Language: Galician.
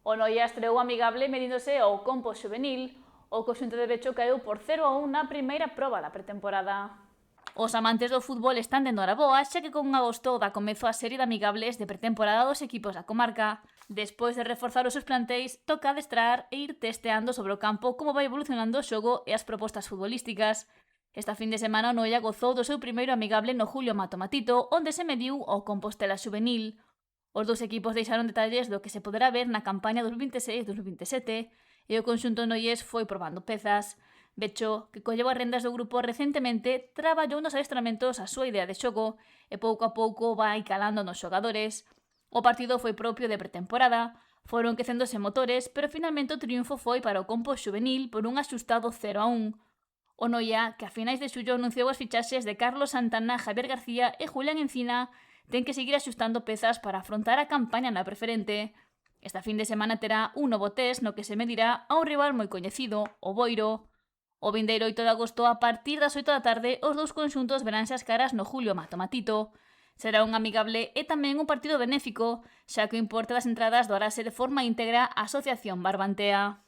O Noia estreou amigable medíndose ao Compo Xuvenil. O conxunto de Becho caeu por 0-1 na primeira proba da pretemporada. Os amantes do fútbol están de noraboa, xa que con agosto dá comezo a serie de amigables de pretemporada dos equipos da comarca. Despois de reforzar os seus plantéis, toca adestrar e ir testeando sobre o campo como vai evolucionando o xogo e as propostas futbolísticas. Esta fin de semana o Noia gozou do seu primeiro amigable no Julio Matomatito, onde se mediu ao Compostela Xuvenil. Os dous equipos deixaron detalles do que se poderá ver na campaña 2026-2027 e o conxunto noies foi probando pezas. Becho, que colleu as rendas do grupo recentemente, traballou nos adestramentos a súa idea de xogo e pouco a pouco vai calando nos xogadores. O partido foi propio de pretemporada, foron quecéndose motores, pero finalmente o triunfo foi para o Compo Xuvenil por un axustado 0-1. O Noia, que a finais de xullo anunciou as fichaxes de Carlos Santana, Javier García e Julián Encina, ten que seguir axustando pezas para afrontar a campaña na preferente. Esta fin de semana terá un novo test no que se medirá a un rival moi coñecido, o Boiro. O vindeiro 8 de agosto, a partir das 8 da tarde, os dous conxuntos veránse as caras no Julio Matomatito. Será un amigable e tamén un partido benéfico, xa que o importe das entradas doarase de forma íntegra á Asociación Barbantea.